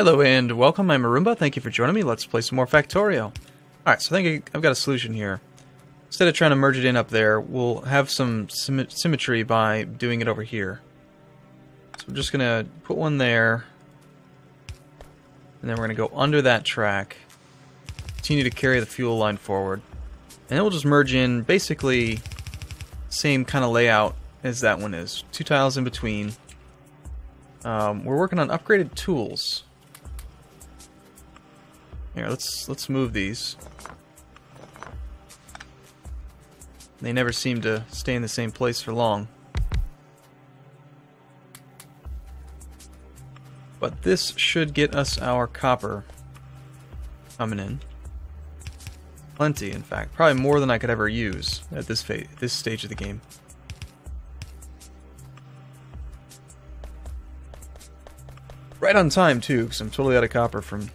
Hello and welcome, I'm Arumba. Thank you for joining me. Let's play some more Factorio. Alright, so I think I've got a solution here. Instead of trying to merge it in up there, we'll have some symmetry by doing it over here. So I'm just going to put one there, and then we're going to go under that track, continue to carry the fuel line forward, and then we'll just merge in basically same kind of layout as that one is. Two tiles in between. We're working on upgraded tools. Here, let's move these. They never seem to stay in the same place for long. But this should get us our copper coming in. Plenty, in fact. Probably more than I could ever use at this stage of the game. Right on time, too, because I'm totally out of copper from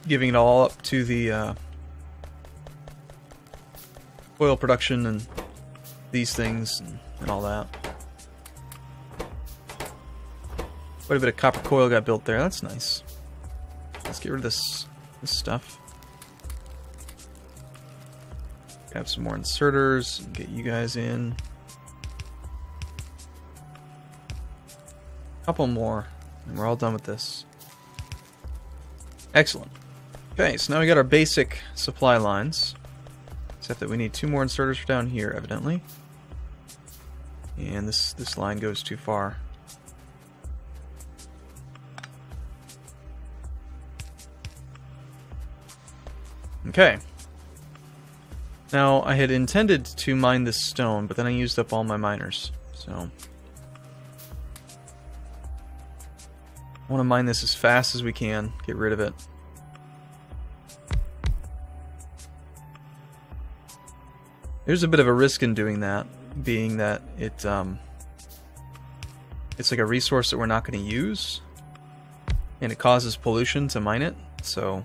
giving it all up to the oil production and these things and all that. Quite a bit of copper coil got built there. That's nice. Let's get rid of this stuff. Have some more inserters. Get you guys in. Couple more, and we're all done with this. Excellent. Okay, so now we got our basic supply lines. Except that we need two more inserters down here, evidently. And this line goes too far. Okay. Now, I had intended to mine this stone, but then I used up all my miners. So I want to mine this as fast as we can, get rid of it. There's a bit of a risk in doing that, being that it's like a resource that we're not going to use, and it causes pollution to mine it, so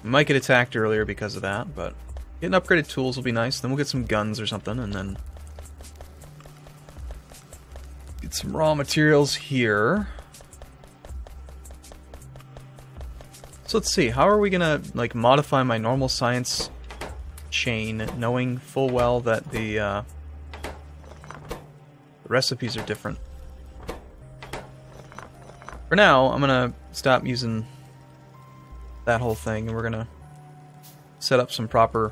we might get attacked earlier because of that, but getting upgraded tools will be nice. Then we'll get some guns or something, and then get some raw materials here. So let's see, how are we gonna like modify my normal science chain, knowing full well that the recipes are different? For now, I'm gonna stop using that whole thing, and we're gonna set up some proper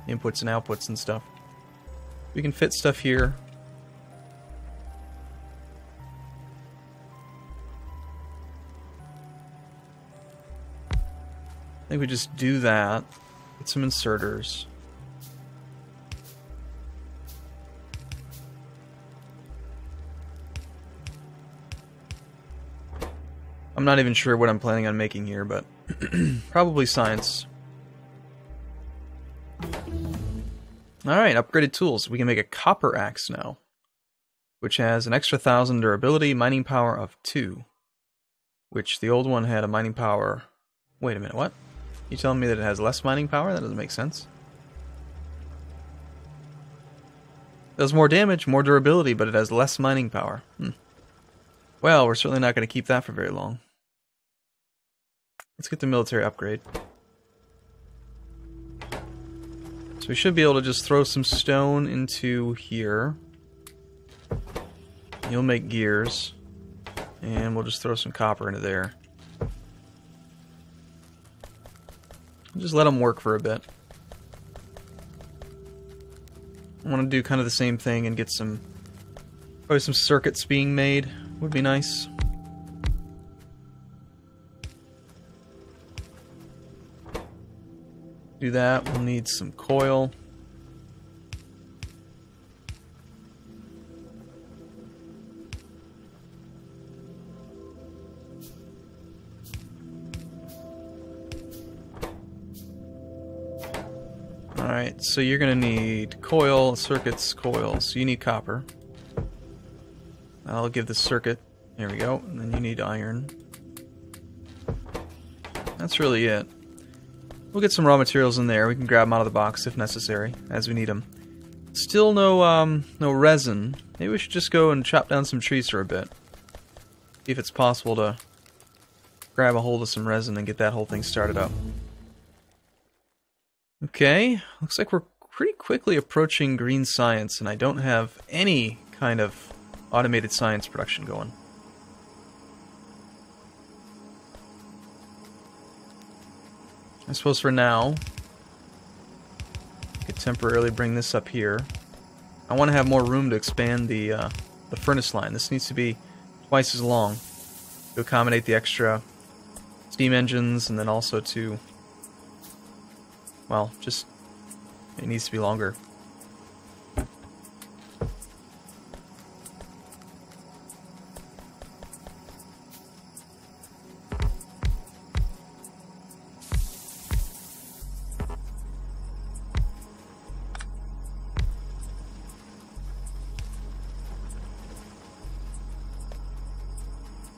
inputs and outputs and stuff. We can fit stuff here. I think we just do that. Get some inserters. I'm not even sure what I'm planning on making here, but probably science. Alright, upgraded tools. We can make a copper axe now, which has an extra 1,000 durability, mining power of 2, which the old one had a mining power... Wait a minute, what? You telling me that it has less mining power? That doesn't make sense. Does more damage, more durability, but it has less mining power. Well, we're certainly not going to keep that for very long. Let's get the military upgrade. So we should be able to just throw some stone into here. You'll make gears. And we'll just throw some copper into there. Just let them work for a bit. I want to do kind of the same thing and get some... Probably some circuits being made would be nice. Do that. We'll need some coil. Alright, so you're going to need coil, circuits, coil. So you need copper. I'll give the circuit. There we go. And then you need iron. That's really it. We'll get some raw materials in there. We can grab them out of the box if necessary, as we need them. Still no resin. Maybe we should just go and chop down some trees for a bit. See if it's possible to grab a hold of some resin and get that whole thing started up. Okay, looks like we're pretty quickly approaching green science, and I don't have any kind of automated science production going. I suppose for now, I could temporarily bring this up here. I want to have more room to expand the furnace line. This needs to be twice as long to accommodate the extra steam engines, and then also to, well, just, it needs to be longer.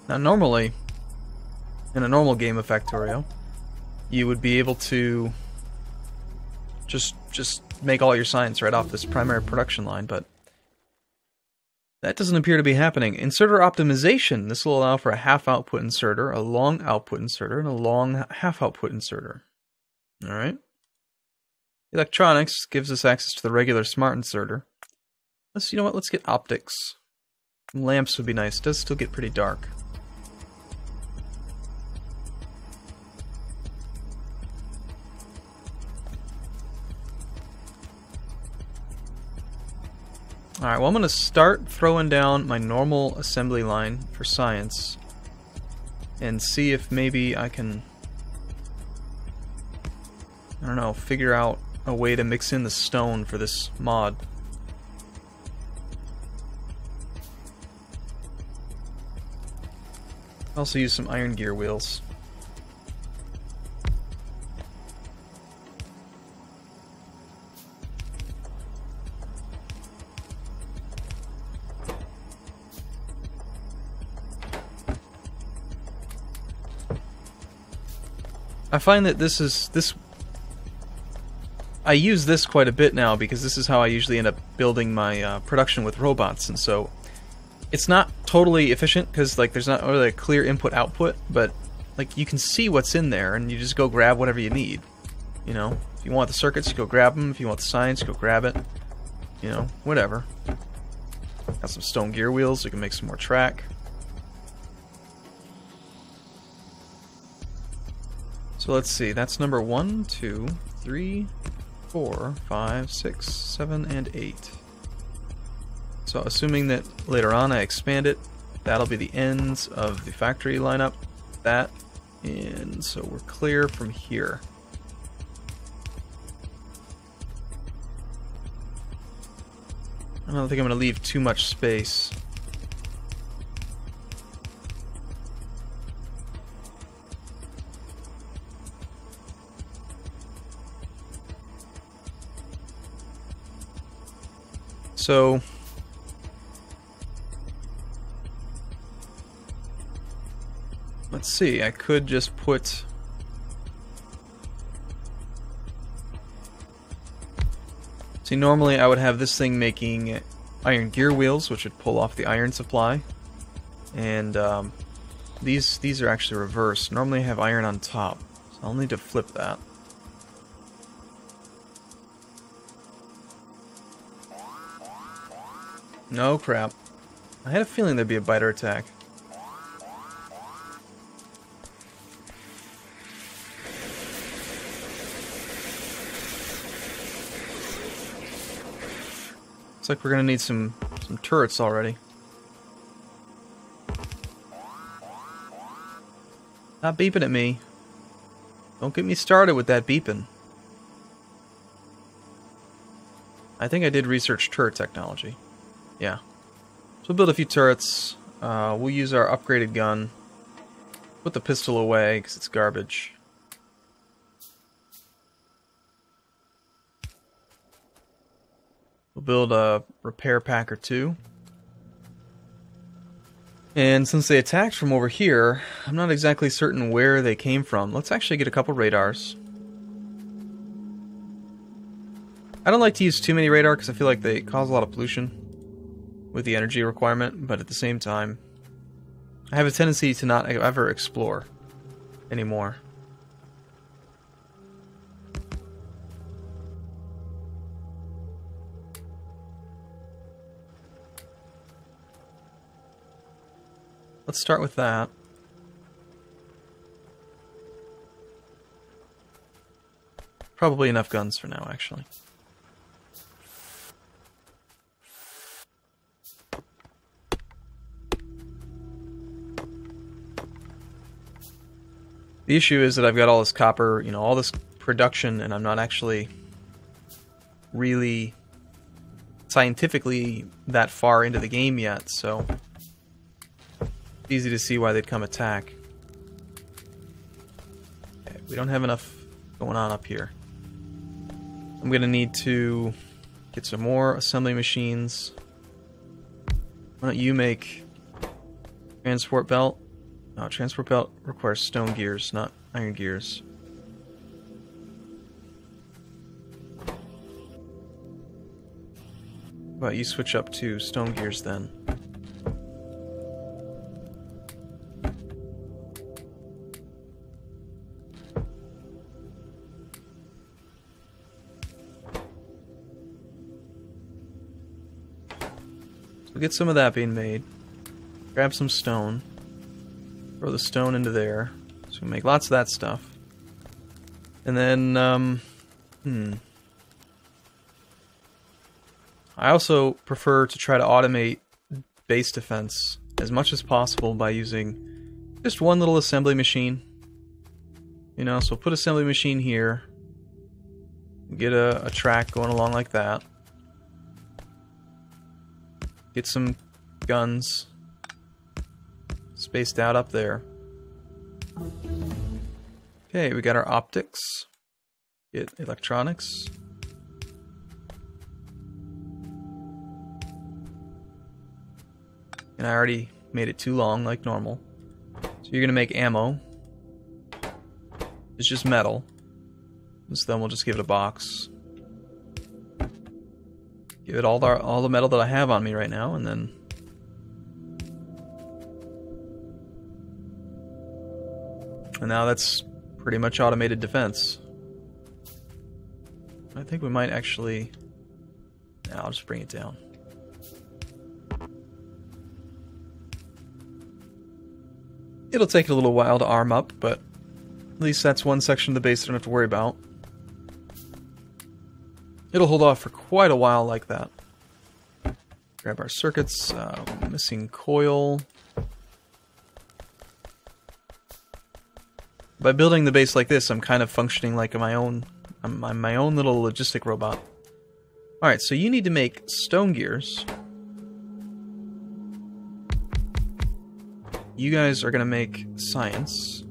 Now normally, in a normal game of Factorio, you would be able to just make all your science right off this primary production line, but that doesn't appear to be happening. Inserter optimization. This will allow for a half output inserter, a long output inserter, and a long half output inserter. Alright. Electronics gives us access to the regular smart inserter. You know what, let's get optics. Lamps would be nice. It does still get pretty dark. Alright, well I'm going to start throwing down my normal assembly line for science and see if maybe I can, I don't know, figure out a way to mix in the stone for this mod. Also use some iron gear wheels. I find that I use this quite a bit now because this is how I usually end up building my production with robots, and so it's not totally efficient because like there's not really a clear input-output, but like you can see what's in there and you just go grab whatever you need. You know, if you want the circuits, you go grab them. If you want the science, go grab it. You know, whatever. Got some stone gear wheels, so you can make some more track. So let's see, that's number 1, 2, 3, 4, 5, 6, 7, and 8. So assuming that later on I expand it, that'll be the ends of the factory lineup. That, and so we're clear from here. I don't think I'm going to leave too much space. So let's see, I could just put normally I would have this thing making iron gear wheels, which would pull off the iron supply, and these are actually reversed. Normally I have iron on top, so I'll need to flip that. No crap. I had a feeling there'd be a biter attack. Looks like we're gonna need some turrets already. Not beeping at me. Don't get me started with that beeping. I think I did research turret technology. Yeah. So we'll build a few turrets. We'll use our upgraded gun. Put the pistol away because it's garbage. We'll build a repair pack or two. And since they attacked from over here, I'm not exactly certain where they came from. Let's actually get a couple radars. I don't like to use too many radar because I feel like they cause a lot of pollution with the energy requirement, but at the same time, I have a tendency to not ever explore anymore. Let's start with that. Probably enough guns for now, actually. The issue is that I've got all this copper, you know, all this production, and I'm not actually really scientifically that far into the game yet, so it's easy to see why they'd come attack. Okay, we don't have enough going on up here. I'm gonna need to get some more assembly machines. Why don't you make transport belt? No, transport belt requires stone gears, not iron gears. How about you switch up to stone gears then? So get some of that being made. Grab some stone. Throw the stone into there. So we make lots of that stuff. And then, I also prefer to try to automate base defense as much as possible by using just one little assembly machine. You know, so put assembly machine here. Get a track going along like that. Get some guns spaced out up there. Okay, we got our optics. Get electronics. And I already made it too long, like normal. So you're gonna make ammo. It's just metal. So then we'll just give it a box. Give it all the metal that I have on me right now, and then now that's pretty much automated defense. I think we might actually. I'll just bring it down. It'll take a little while to arm up, but at least that's one section of the base I don't have to worry about. It'll hold off for quite a while like that. Grab our circuits, missing coil. By building the base like this, I'm kind of functioning like my own little logistic robot. Alright, so you need to make stone gears. You guys are going to make science.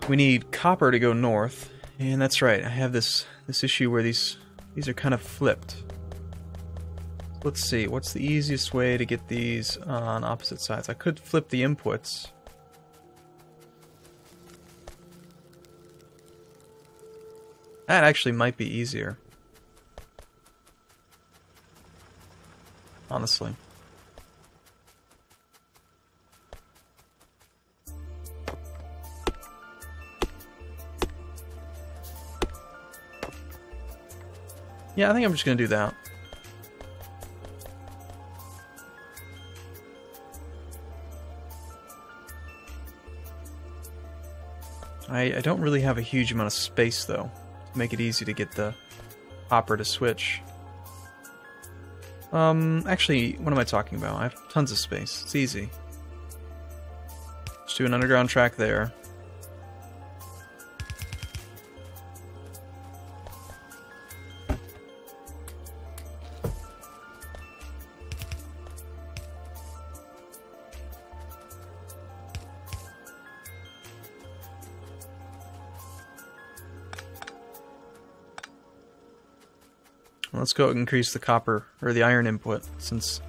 We need copper to go north, and that's right, I have this issue where these are kind of flipped. Let's see, what's the easiest way to get these on opposite sides? I could flip the inputs. That actually might be easier. Honestly. Yeah, I think I'm just gonna do that. I don't really have a huge amount of space though, to make it easy to get the hopper to switch. Actually, what am I talking about? I have tons of space. It's easy. Just do an underground track there. Let's go increase the copper, or the iron input, since it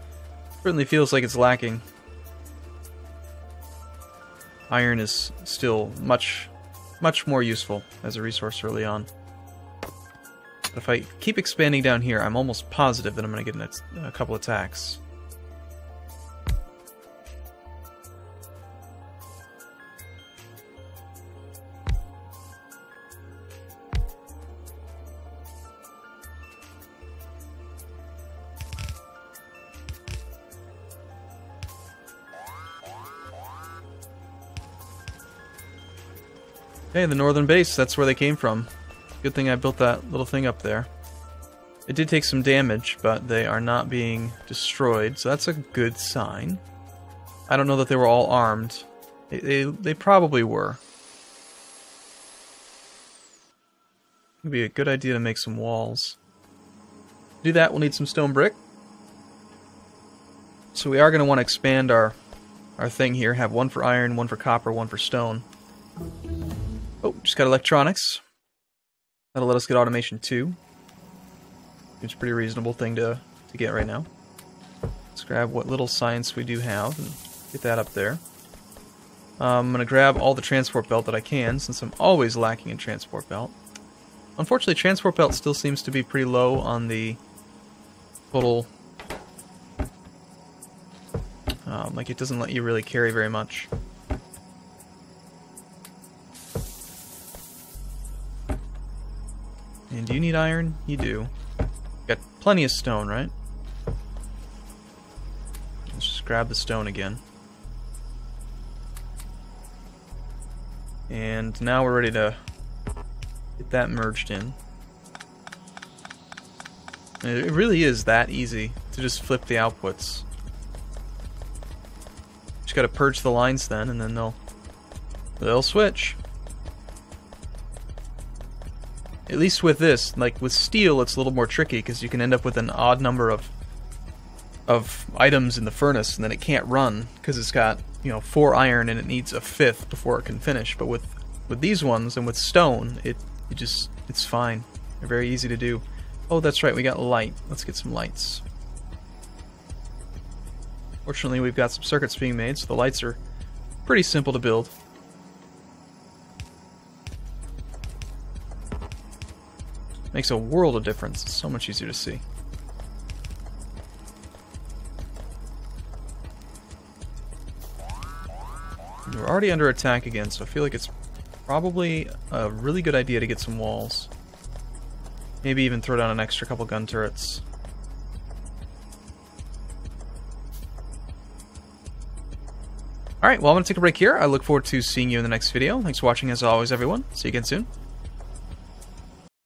certainly feels like it's lacking. Iron is still much more useful as a resource early on. But if I keep expanding down here, I'm almost positive that I'm going to get a couple attacks. Okay, the northern base, that's where they came from. Good thing I built that little thing up there. It did take some damage, but they are not being destroyed, so that's a good sign. I don't know that they were all armed. They probably were. It would be a good idea to make some walls. To do that, we'll need some stone brick. So we are going to want to expand our thing here. Have one for iron, one for copper, one for stone. Oh, just got electronics. That'll let us get automation 2. It's a pretty reasonable thing to get right now. Let's grab what little science we do have and get that up there. I'm going to grab all the transport belt that I can, since I'm always lacking in transport belt. Unfortunately, transport belt still seems to be pretty low on the total... like, it doesn't let you really carry very much. And do you need iron? You do. Got plenty of stone, right? Let's just grab the stone again. And now we're ready to get that merged in. And it really is that easy to just flip the outputs. Just gotta purge the lines then, and then they'll switch. At least with this, like with steel, it's a little more tricky because you can end up with an odd number of items in the furnace, and then it can't run because it's got, you know, 4 iron and it needs a 5th before it can finish. But with these ones and with stone, it's fine. They're very easy to do. Oh, that's right, we got light. Let's get some lights. Fortunately, we've got some circuits being made, so the lights are pretty simple to build. Makes a world of difference. It's so much easier to see. We're already under attack again, so I feel like it's probably a really good idea to get some walls. Maybe even throw down an extra couple gun turrets. Alright, well, I'm going to take a break here. I look forward to seeing you in the next video. Thanks for watching as always, everyone. See you again soon.